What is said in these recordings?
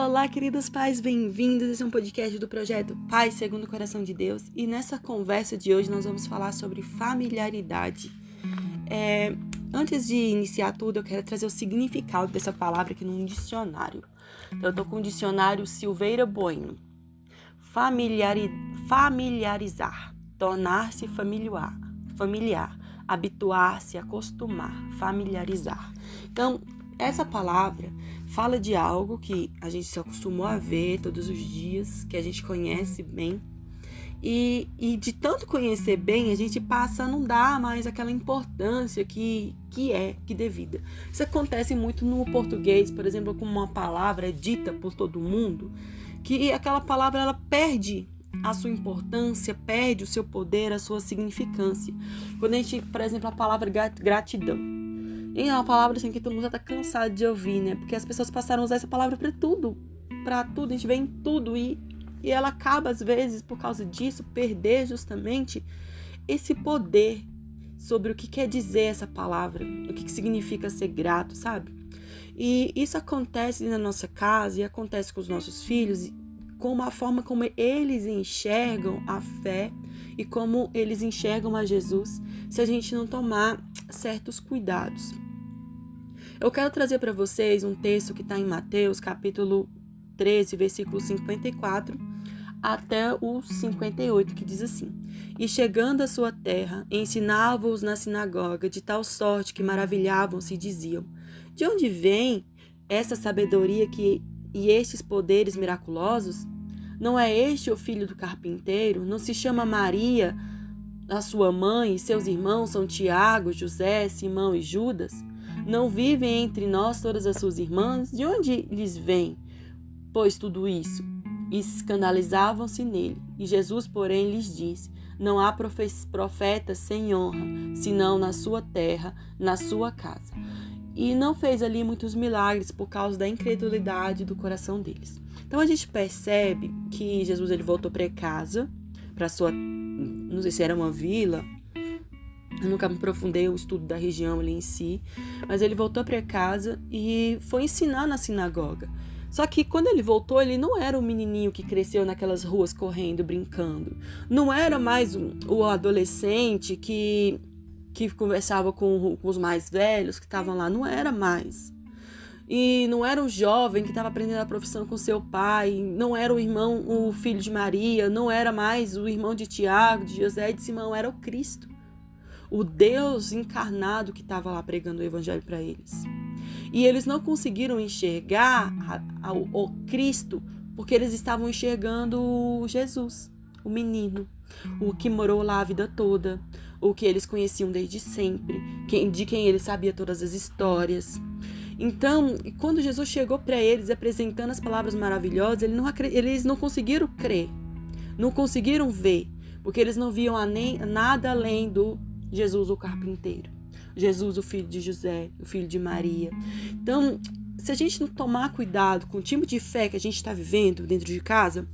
Olá, queridos pais, bem-vindos. Esse é um podcast do projeto Pais Segundo o Coração de Deus. E nessa conversa de hoje nós vamos falar sobre familiaridade. Antes de iniciar tudo, eu quero trazer o significado dessa palavra aqui num dicionário. Então, eu estou com o dicionário Silveira Bueno. Familiarizar, tornar-se familiar, habituar-se, acostumar, familiarizar. Então, essa palavra fala de algo que a gente se acostumou a ver todos os dias, que a gente conhece bem. E de tanto conhecer bem, a gente passa a não dar mais aquela importância que devida. Isso acontece muito no português, por exemplo, como uma palavra é dita por todo mundo, que aquela palavra ela perde a sua importância, perde o seu poder, a sua significância. Quando a gente, por exemplo, a palavra gratidão. E é uma palavra assim que todo mundo já tá cansado de ouvir, né? Porque as pessoas passaram a usar essa palavra para tudo. A gente vê em tudo e ela acaba, às vezes, por causa disso, perder justamente esse poder sobre o que quer dizer essa palavra, o que significa ser grato, sabe? E isso acontece na nossa casa e acontece com os nossos filhos, com a forma como eles enxergam a fé e como eles enxergam a Jesus, se a gente não tomar certos cuidados. Eu quero trazer para vocês um texto que está em Mateus, capítulo 13, versículo 54 até o 58, que diz assim: E chegando à sua terra, ensinava-os na sinagoga, de tal sorte que maravilhavam-se e diziam: De onde vem essa sabedoria e estes poderes miraculosos? Não é este o filho do carpinteiro? Não se chama Maria, a sua mãe, e seus irmãos são Tiago, José, Simão e Judas? Não vivem entre nós todas as suas irmãs? De onde lhes vem, pois, tudo isso? E escandalizavam-se nele. E Jesus, porém, lhes disse: Não há profeta sem honra, senão na sua terra, na sua casa. E não fez ali muitos milagres por causa da incredulidade do coração deles. Então a gente percebe que Jesus ele voltou para casa, para sua, não sei se era uma vila. Eu nunca me aprofundei o estudo da região ali em si, mas ele voltou para casa e foi ensinar na sinagoga. Só que quando ele voltou, ele não era o menininho que cresceu naquelas ruas correndo, brincando. Não era mais o adolescente que conversava com os mais velhos que estavam lá. Não era mais. E não era o jovem que estava aprendendo a profissão com seu pai. Não era o filho de Maria. Não era mais o irmão de Tiago, de José e de Simão. Era o Cristo. O Deus encarnado que estava lá pregando o evangelho para eles. E eles não conseguiram enxergar o Cristo porque eles estavam enxergando Jesus, o menino, o que morou lá a vida toda, o que eles conheciam desde sempre, de quem eles sabiam todas as histórias. Então, quando Jesus chegou para eles apresentando as palavras maravilhosas, eles não conseguiram crer, não conseguiram ver, porque eles não viam nada além do Jesus, o carpinteiro. Jesus, o filho de José, o filho de Maria. Então, se a gente não tomar cuidado com o tipo de fé que a gente está vivendo dentro de casa,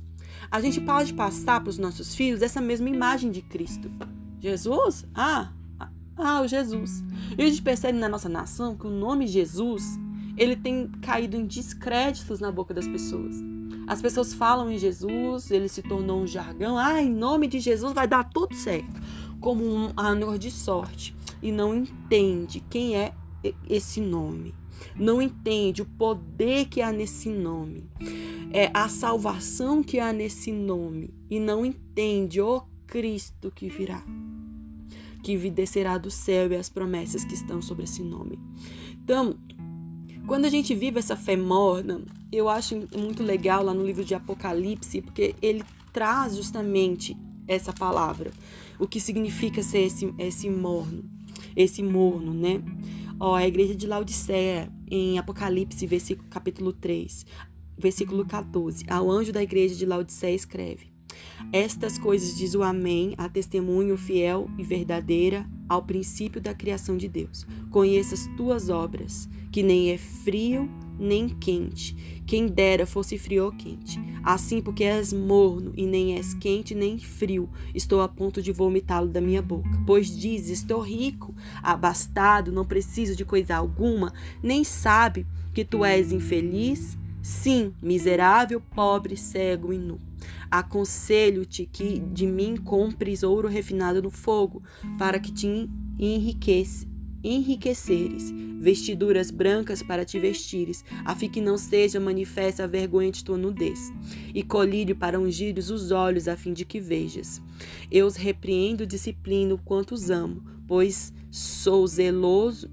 a gente pode passar para os nossos filhos essa mesma imagem de Cristo. Jesus? O Jesus. E a gente percebe na nossa nação que o nome Jesus, ele tem caído em descréditos na boca das pessoas. As pessoas falam em Jesus, ele se tornou um jargão. Em nome de Jesus vai dar tudo certo. Como um anor de sorte. E não entende quem é esse nome. Não entende o poder que há nesse nome. A salvação que há nesse nome. E não entende o Cristo que virá. Que descerá do céu e as promessas que estão sobre esse nome. Então, quando a gente vive essa fé morna, eu acho muito legal lá no livro de Apocalipse, porque ele traz justamente essa palavra. O que significa ser esse morno, né? A igreja de Laodiceia, em Apocalipse, capítulo 3, versículo 14. Ao anjo da igreja de Laodiceia escreve: Estas coisas diz o Amém, a testemunho fiel e verdadeira ao princípio da criação de Deus. Conheça as tuas obras, que nem é frio nem quente. Quem dera fosse frio ou quente. Assim, porque és morno e nem és quente nem frio, estou a ponto de vomitá-lo da minha boca. Pois dizes: estou rico, abastado, não preciso de coisa alguma, nem sabe que tu és infeliz, Sim, miserável, pobre, cego e nu. Aconselho-te que de mim compres ouro refinado no fogo, para que te enriqueceres, vestiduras brancas para te vestires, a fim que não seja manifesta a vergonha de tua nudez, e colírio para ungires os olhos, a fim de que vejas. Eu os repreendo, disciplino quantos amo, pois sou zeloso.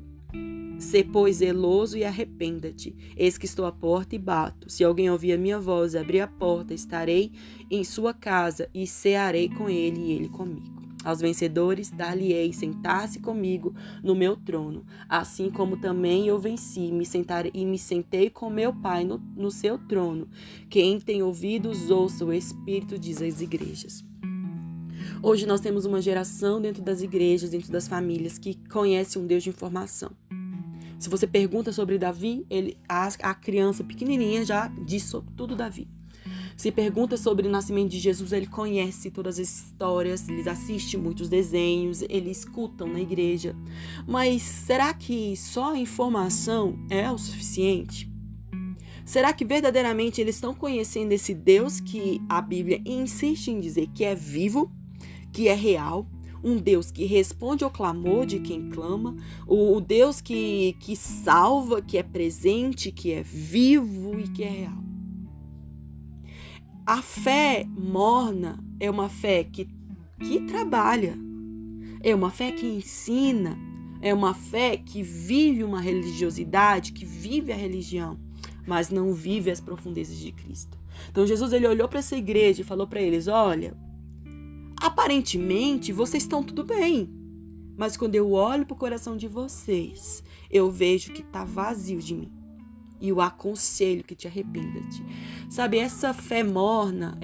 Sê, pois, zeloso e arrependa-te. Eis que estou à porta e bato. Se alguém ouvir a minha voz e abrir a porta, estarei em sua casa e cearei com ele e ele comigo. Aos vencedores dar-lhe-ei sentar-se comigo no meu trono, assim como também eu venci e me sentei com meu Pai no seu trono. Quem tem ouvidos, ouça, o Espírito diz às igrejas. Hoje nós temos uma geração dentro das igrejas, dentro das famílias, que conhece um Deus de informação. Se você pergunta sobre Davi, a criança pequenininha já diz sobre tudo Davi. Se pergunta sobre o nascimento de Jesus, ele conhece todas as histórias, ele assiste muitos desenhos, ele escuta na igreja. Mas será que só a informação é o suficiente? Será que verdadeiramente eles estão conhecendo esse Deus que a Bíblia insiste em dizer que é vivo, que é real? Um Deus que responde ao clamor de quem clama, o Deus que salva, que é presente, que é vivo e que é real. A fé morna é uma fé que trabalha, é uma fé que ensina, é uma fé que vive uma religiosidade, que vive a religião, mas não vive as profundezas de Cristo. Então Jesus ele olhou para essa igreja e falou para eles, olha, aparentemente, vocês estão tudo bem. Mas quando eu olho para o coração de vocês, eu vejo que está vazio de mim. E eu aconselho que te arrependa-te. Sabe, essa fé morna,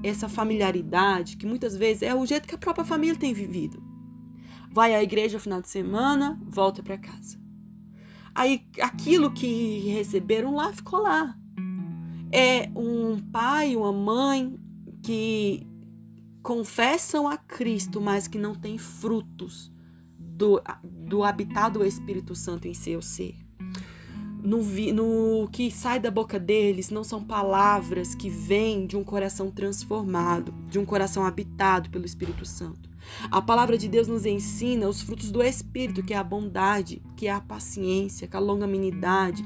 essa familiaridade, que muitas vezes é o jeito que a própria família tem vivido. Vai à igreja no final de semana, volta para casa. Aí, aquilo que receberam lá, ficou lá. É um pai, uma mãe que confessam a Cristo, mas que não tem frutos do habitar do Espírito Santo em seu ser. No que sai da boca deles não são palavras que vêm de um coração transformado, de um coração habitado pelo Espírito Santo. A palavra de Deus nos ensina os frutos do Espírito, que é a bondade, que é a paciência, que é a longanimidade,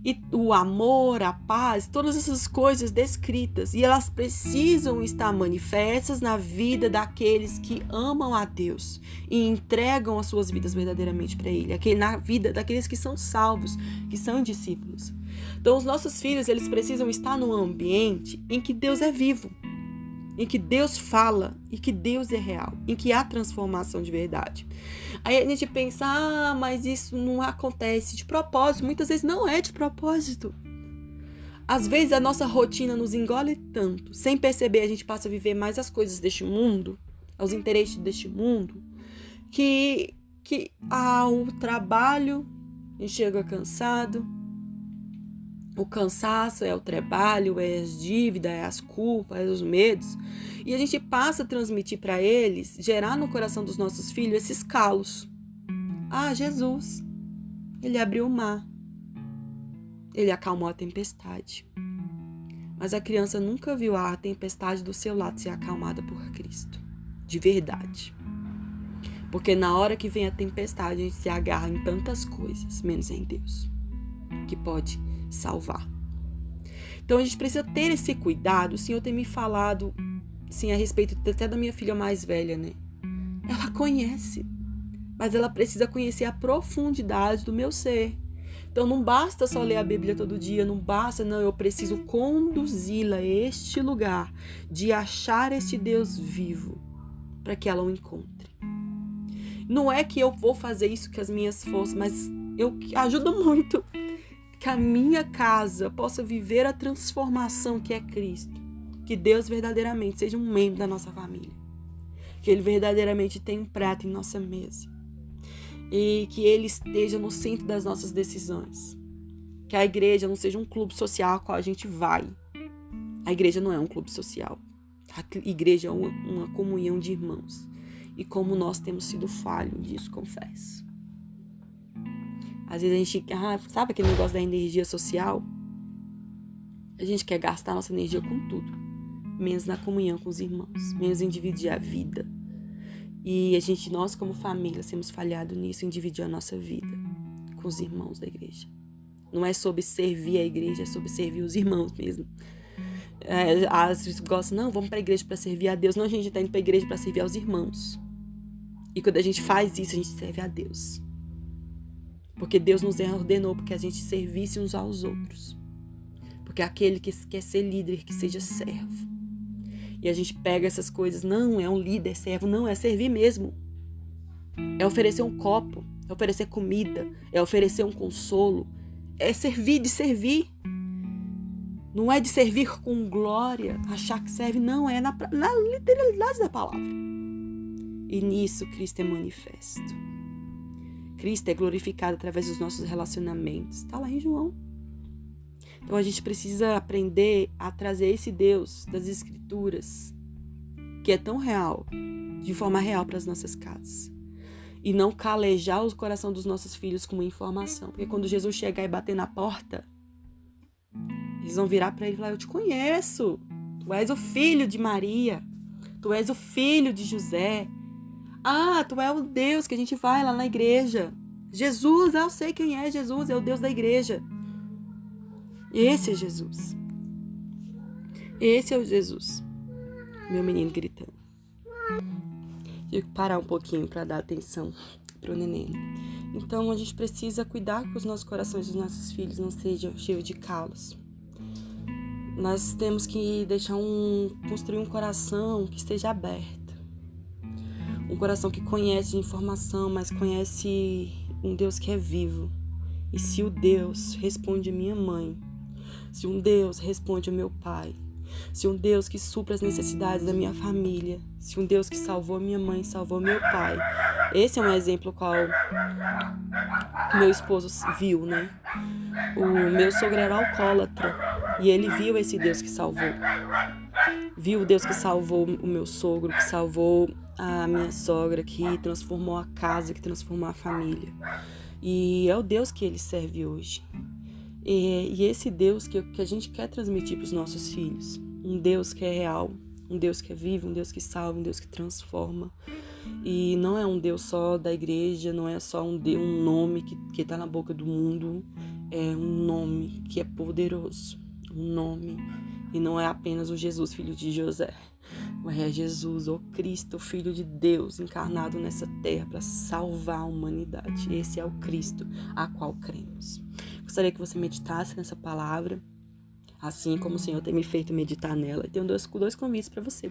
e o amor, a paz, todas essas coisas descritas. E elas precisam estar manifestas na vida daqueles que amam a Deus e entregam as suas vidas verdadeiramente para Ele. Na vida daqueles que são salvos, que são discípulos. Então, os nossos filhos, eles precisam estar num ambiente em que Deus é vivo, em que Deus fala e que Deus é real, em que há transformação de verdade. Aí a gente pensa, mas isso não acontece de propósito. Muitas vezes não é de propósito. Às vezes a nossa rotina nos engole tanto, sem perceber a gente passa a viver mais as coisas deste mundo, os interesses deste mundo, que o trabalho, a gente chega cansado. O cansaço é o trabalho, é as dívidas, é as culpas, é os medos. E a gente passa a transmitir para eles, gerar no coração dos nossos filhos esses calos. Jesus, ele abriu o mar. Ele acalmou a tempestade. Mas a criança nunca viu a tempestade do seu lado ser acalmada por Cristo. De verdade. Porque na hora que vem a tempestade, a gente se agarra em tantas coisas, menos em Deus, que pode salvar. Então a gente precisa ter esse cuidado. O Senhor tem me falado sim, a respeito até da minha filha mais velha, né? Ela conhece, mas ela precisa conhecer a profundidade do meu ser. Então não basta só ler a Bíblia todo dia, não basta, não, eu preciso conduzi-la a este lugar de achar este Deus vivo para que ela o encontre. Não é que eu vou fazer isso com as minhas forças, mas eu ajudo muito que a minha casa possa viver a transformação que é Cristo. Que Deus verdadeiramente seja um membro da nossa família. Que Ele verdadeiramente tenha um prato em nossa mesa. E que Ele esteja no centro das nossas decisões. Que a igreja não seja um clube social ao qual a gente vai. A igreja não é um clube social. A igreja é uma comunhão de irmãos. E como nós temos sido falhos disso, confesso. Às vezes a gente, sabe aquele negócio da energia social? A gente quer gastar nossa energia com tudo, menos na comunhão com os irmãos, menos em dividir a vida. E nós como família, temos falhado nisso, em dividir a nossa vida com os irmãos da igreja. Não é sobre servir a igreja, é sobre servir os irmãos mesmo. Às vezes gostam, não, vamos para a igreja para servir a Deus. Não, a gente está indo para a igreja para servir aos irmãos. E quando a gente faz isso, a gente serve a Deus. Porque Deus nos ordenou porque a gente servisse uns aos outros. Porque aquele que quer ser líder, que seja servo. E a gente pega essas coisas, não é um líder, servo, não, é servir mesmo. É oferecer um copo, é oferecer comida, é oferecer um consolo, é servir de servir. Não é de servir com glória, achar que serve, não, é na literalidade da palavra. E nisso Cristo é manifesto. Cristo é glorificado através dos nossos relacionamentos. Está lá em João. Então a gente precisa aprender a trazer esse Deus das Escrituras, que é tão real, de forma real para as nossas casas. E não calejar o coração dos nossos filhos com uma informação. Porque quando Jesus chegar e bater na porta, eles vão virar para ele e falar, eu te conheço. Tu és o filho de Maria. Tu és o filho de José. Ah, tu é o Deus que a gente vai lá na igreja. Jesus, eu sei quem é Jesus, é o Deus da igreja. Esse é Jesus. Esse é o Jesus. Meu menino gritando. Tive que parar um pouquinho para dar atenção pro neném. Então a gente precisa cuidar que os nossos corações dos nossos filhos não sejam cheios de calos. Nós temos que construir um coração que esteja aberto. Um coração que conhece informação, mas conhece um Deus que é vivo. E se o Deus responde a minha mãe, se um Deus responde ao meu pai, se um Deus que supra as necessidades da minha família, se um Deus que salvou minha mãe, salvou meu pai. Esse é um exemplo qual meu esposo viu, né? O meu sogro era alcoólatra e ele viu esse Deus que salvou. Viu o Deus que salvou o meu sogro, que salvou a minha sogra, que transformou a casa, que transformou a família. E é o Deus que ele serve hoje. E esse Deus que a gente quer transmitir para os nossos filhos. Um Deus que é real, um Deus que é vivo, um Deus que salva, um Deus que transforma. E não é um Deus só da igreja, não é só um nome que está na boca do mundo. É um nome que é poderoso. Um nome. E não é apenas o Jesus, filho de José. Mas é Jesus, o Cristo, filho de Deus, encarnado nessa terra para salvar a humanidade. Esse é o Cristo a qual cremos. Gostaria que você meditasse nessa palavra, assim como o Senhor tem me feito meditar nela. E tenho dois convites para você.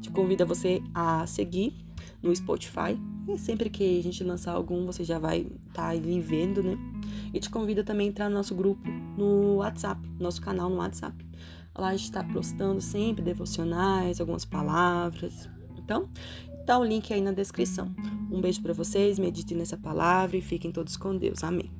Te convido a você a seguir no Spotify. E sempre que a gente lançar algum, você já vai estar ali vendo, né? E te convido também a entrar no nosso grupo no WhatsApp, nosso canal no WhatsApp. Lá a gente está postando sempre devocionais, algumas palavras. Então, tá o link aí na descrição. Um beijo para vocês, meditem nessa palavra e fiquem todos com Deus. Amém.